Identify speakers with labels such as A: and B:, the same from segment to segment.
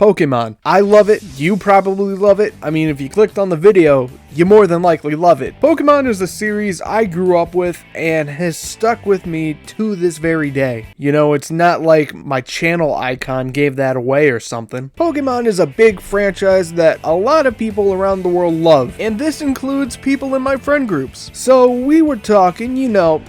A: Pokemon. I love it. You probably love it. I mean, if you clicked on the video, you more than likely love it. Pokemon is a series I grew up with and has stuck with me to this very day. You know, it's not like my channel icon gave that away or something. Pokemon is a big franchise that a lot of people around the world love, and this includes people in my friend groups. So we were talking, you know,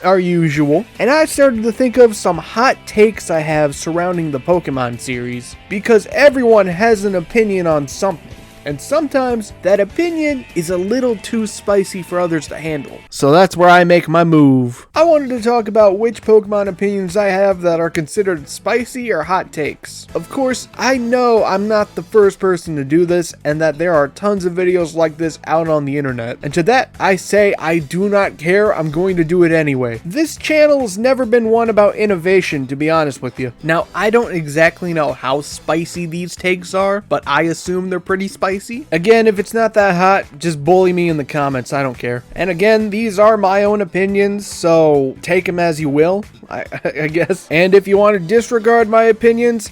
A: our usual, and I started to think of some hot takes I have surrounding the Pokemon series, because everyone has an opinion on something, and sometimes that opinion is a little too spicy for others to handle. So that's where I make my move. I wanted to talk about which Pokemon opinions I have that are considered spicy or hot takes. Of course, I know I'm not the first person to do this, and that there are tons of videos like this out on the internet. And to that, I say I do not care, I'm going to do it anyway. This channel has never been one about innovation, to be honest with you. Now, I don't exactly know how spicy these takes are, but I assume they're pretty spicy. Again, if it's not that hot, just bully me in the comments, I don't care. And again, these are my own opinions, so take them as you will, I guess. And if you want to disregard my opinions,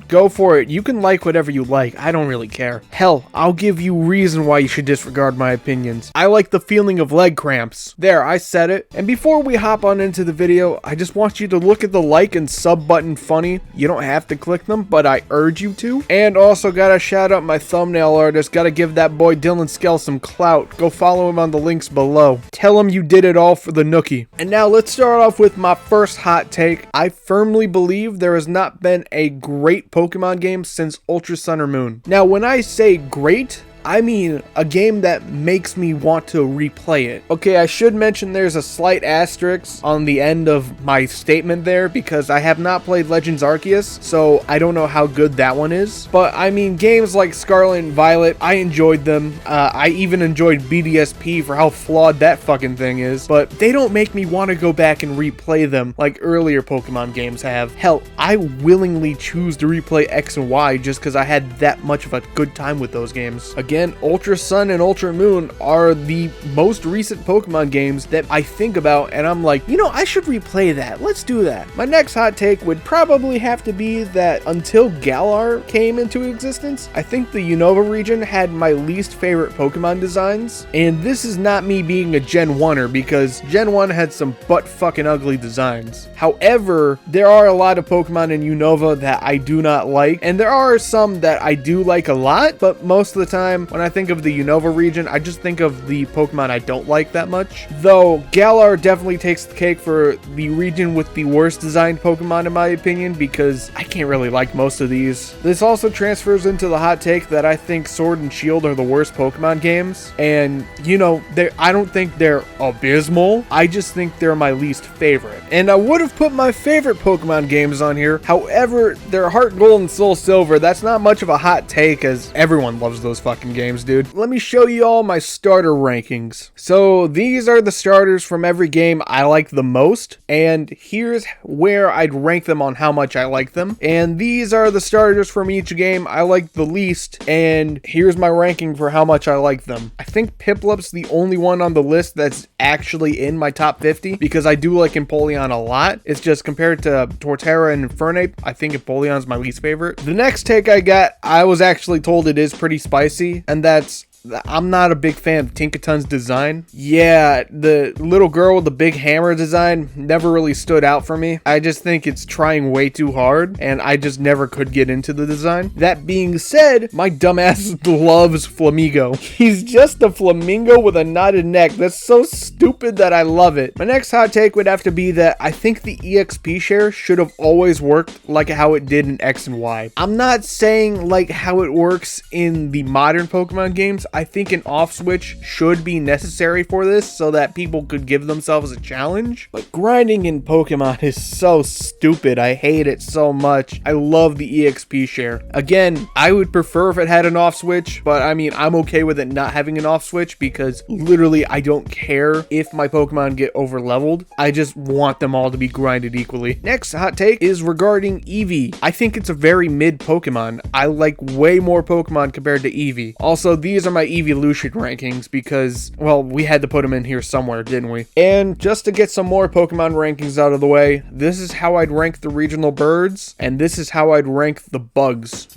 A: go for it. You can like whatever you like, I don't really care. Hell, I'll give you reason why you should disregard my opinions. I like the feeling of leg cramps. There, I said it. And before we hop on into the video, I just want you to look at the like and sub button funny. You don't have to click them, but I urge you to. And also gotta shout out my thumbnail artist. Gotta give that boy Dylan Skel some clout. Go follow him on the links below. Tell him you did it all for the nookie. And now let's start off with my first hot take. I firmly believe there has not been a great Pokemon game since Ultra Sun or Moon. Now when I say great, I mean a game that makes me want to replay it. Okay, I should mention there's a slight asterisk on the end of my statement there because I have not played Legends Arceus, so I don't know how good that one is. But I mean, games like Scarlet and Violet, I enjoyed them. I even enjoyed BDSP for how flawed that fucking thing is, but they don't make me want to go back and replay them like earlier Pokemon games have. Hell, I willingly choose to replay X and Y just because I had that much of a good time with those games. Again, Ultra Sun and Ultra Moon are the most recent Pokemon games that I think about and I'm like, you know, I should replay that. Let's do that. My next hot take would probably have to be that until Galar came into existence, I think the Unova region had my least favorite Pokemon designs. And this is not me being a Gen 1er because Gen 1 had some butt fucking ugly designs. However, there are a lot of Pokemon in Unova that I do not like, and there are some that I do like a lot, but most of the time when I think of the Unova region, I just think of the Pokemon I don't like that much. Though Galar definitely takes the cake for the region with the worst designed Pokemon in my opinion, because I can't really like most of these. This also transfers into the hot take that I think Sword and Shield are the worst Pokemon games, and you know, I don't think they're abysmal, I just think they're my least favorite. And I would have put my favorite Pokemon games on here, however, they're Heart Gold and Soul Silver. That's not much of a hot take as everyone loves those fucking games, dude. Let me show you all my starter rankings. So these are the starters from every game I like the most, and here's where I'd rank them on how much I like them. And these are the starters from each game I like the least, and here's my ranking for how much I like them. I think Piplup's the only one on the list that's actually in my top 50 because I do like Empoleon a lot. It's just compared to Torterra and Infernape, I think Empoleon's my least favorite. The next take I got, I was actually told it is pretty spicy, and that's I'm not a big fan of Tinkaton's design. Yeah, the little girl with the big hammer design never really stood out for me. I just think it's trying way too hard, and I just never could get into the design. That being said, my dumbass loves Flamigo. He's just a flamingo with a knotted neck. That's so stupid that I love it. My next hot take would have to be that I think the EXP share should have always worked like how it did in X and Y. I'm not saying like how it works in the modern Pokemon games. I think an off switch should be necessary for this so that people could give themselves a challenge. But grinding in Pokemon is so stupid. I hate it so much. I love the EXP share. Again, I would prefer if it had an off switch, but I mean, I'm okay with it not having an off switch because literally I don't care if my Pokemon get over leveled. I just want them all to be grinded equally. Next hot take is regarding Eevee. I think it's a very mid Pokemon. I like way more Pokemon compared to Eevee. Also, these are my evolution rankings because, well, we had to put them in here somewhere, didn't we? And just to get some more Pokemon rankings out of the way, this is how I'd rank the regional birds, and this is how I'd rank the bugs.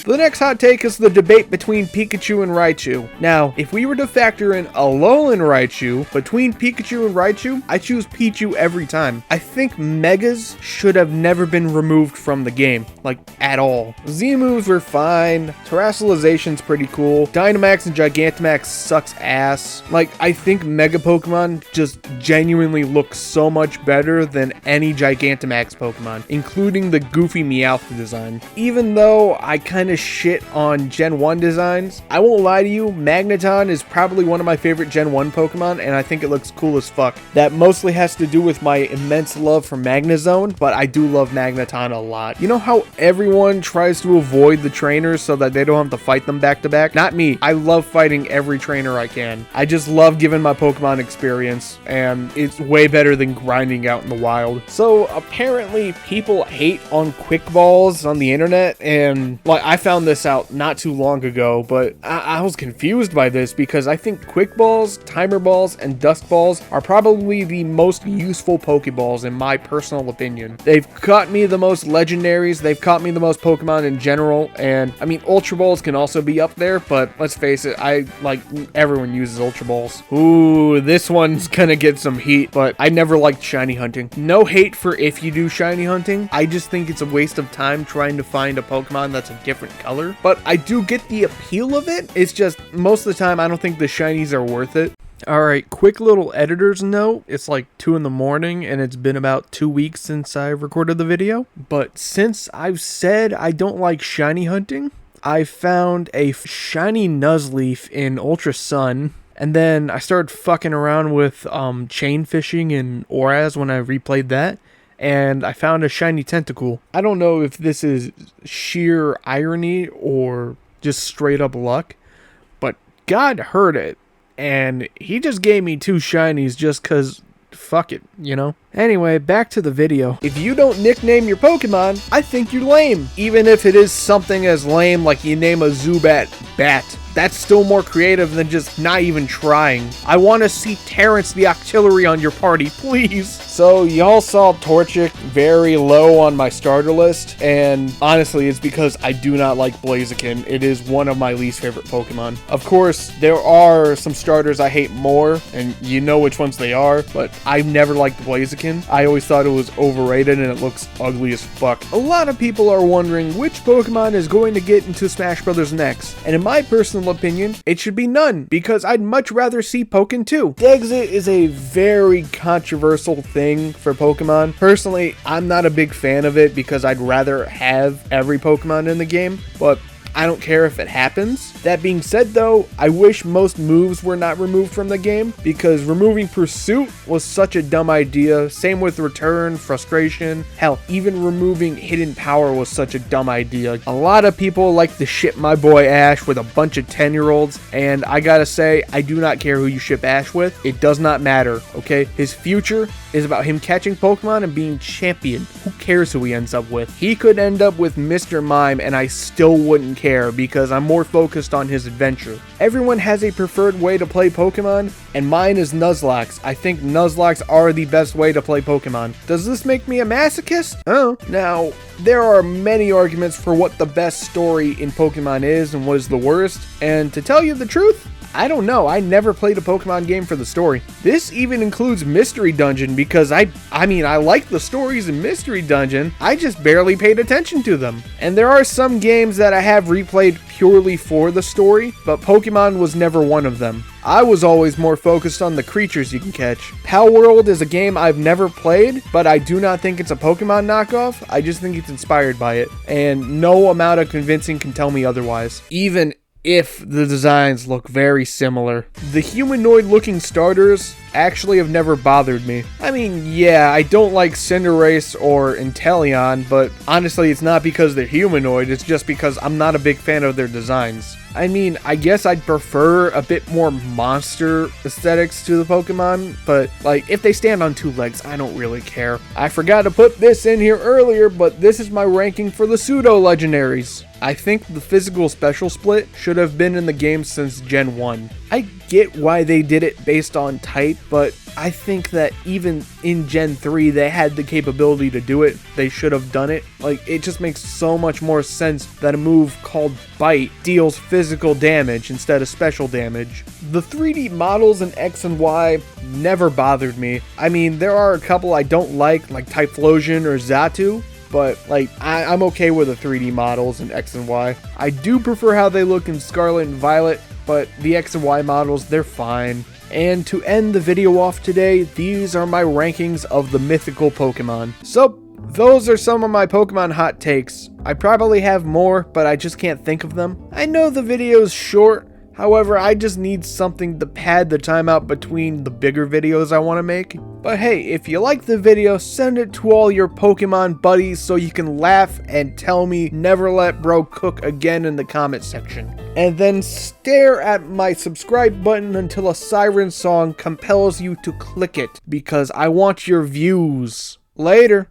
A: The next hot take is the debate between Pikachu and Raichu. Now, if we were to factor in Alolan Raichu, between Pikachu and Raichu, I choose Pichu every time. I think Megas should have never been removed from the game, like, at all. Z-moves were fine, Terrasilization's pretty cool, Dynamax and Gigantamax sucks ass. Like, I think Mega Pokemon just genuinely look so much better than any Gigantamax Pokemon, including the goofy Meowth design. Even though I kind of shit on Gen 1 designs, I won't lie to you, Magneton is probably one of my favorite Gen 1 Pokemon, and I think it looks cool as fuck. That mostly has to do with my immense love for Magnezone, but I do love Magneton a lot. You know how everyone tries to avoid the trainers so that they don't have to fight them back to back? Not me. I love fighting every trainer I can. I just love giving my Pokemon experience, and it's way better than grinding out in the wild. So apparently people hate on quick balls on the internet, and like I found this out not too long ago, but I was confused by this because I think quick balls, timer balls, and dusk balls are probably the most useful Pokeballs in my personal opinion. They've caught me the most legendaries, they've caught me the most Pokemon in general, and I mean Ultra Balls can also be up there, but let's face it, everyone uses Ultra Balls. Ooh, this one's gonna get some heat, but I never liked shiny hunting. No hate for if you do shiny hunting, I just think it's a waste of time trying to find a Pokemon that's a different color, but I do get the appeal of it. It's just most of the time I don't think the shinies are worth it. Alright, quick little editor's note. It's like 2 in the morning and it's been about 2 weeks since I recorded the video. But since I've said I don't like shiny hunting, I found a shiny Nuzleaf in Ultra Sun. And then I started fucking around with chain fishing in Oraz when I replayed that. And I found a shiny Tentacool. I don't know if this is sheer irony or just straight up luck, but God heard it. And he just gave me 2 shinies just cause fuck it, you know? Anyway, back to the video. If you don't nickname your Pokemon, I think you're lame. Even if it is something as lame like you name a Zubat Bat. That's still more creative than just not even trying. I want to see Terrence the Octillery on your party, please. So y'all saw Torchic very low on my starter list, and honestly it's because I do not like Blaziken. It is one of my least favorite Pokemon. Of course, there are some starters I hate more, and you know which ones they are, but I've never liked Blaziken. I always thought it was overrated and it looks ugly as fuck. A lot of people are wondering which Pokemon is going to get into Smash Bros. Next, and in my personal opinion, it should be none, because I'd much rather see Pokken 2. Dexit is a very controversial thing for Pokemon. Personally, I'm not a big fan of it because I'd rather have every Pokemon in the game, but I don't care if it happens. That being said though, I wish most moves were not removed from the game, because removing Pursuit was such a dumb idea. Same with Return, Frustration, hell, even removing Hidden Power was such a dumb idea. A lot of people like to ship my boy Ash with a bunch of 10-year-olds, and I gotta say, I do not care who you ship Ash with. It does not matter, okay? His future is about him catching Pokemon and being champion. Who cares who he ends up with? He could end up with Mr. Mime and I still wouldn't care, because I'm more focused on his adventure. Everyone has a preferred way to play Pokemon, and mine is Nuzlocke. I think Nuzlocke are the best way to play Pokemon. Does this make me a masochist? Oh. Now, there are many arguments for what the best story in Pokemon is and what is the worst, and to tell you the truth, I don't know. I never played a Pokemon game for the story. This even includes Mystery Dungeon, because I like the stories in Mystery Dungeon. I just barely paid attention to them. And there are some games that I have replayed purely for the story, but Pokemon was never one of them. I was always more focused on the creatures you can catch. Pal World is a game I've never played, but I do not think it's a Pokemon knockoff. I just think it's inspired by it, and no amount of convincing can tell me otherwise. Even if the designs look very similar. The humanoid looking starters actually have never bothered me. I mean, yeah, I don't like Cinderace or Inteleon, but honestly it's not because they're humanoid, it's just because I'm not a big fan of their designs. I mean, I guess I'd prefer a bit more monster aesthetics to the Pokemon, but like, if they stand on 2 legs, I don't really care. I forgot to put this in here earlier, but this is my ranking for the pseudo-legendaries. I think the physical special split should have been in the game since Gen 1. I get why they did it based on type, but I think that even in Gen 3 they had the capability to do it. They should have done it. Like, it just makes so much more sense that a move called Bite deals physical damage instead of special damage. The 3D models in X and Y never bothered me. I mean, there are a couple I don't like Typhlosion or Xatu, but like I'm okay with the 3D models in X and Y. I do prefer how they look in Scarlet and Violet, but the X and Y models, they're fine. And to end the video off today, these are my rankings of the mythical Pokemon. So, those are some of my Pokemon hot takes. I probably have more, but I just can't think of them. I know the video's short, however, I just need something to pad the time out between the bigger videos I want to make. But hey, if you like the video, send it to all your Pokemon buddies so you can laugh and tell me never let bro cook again in the comment section. And then stare at my subscribe button until a siren song compels you to click it, because I want your views. Later.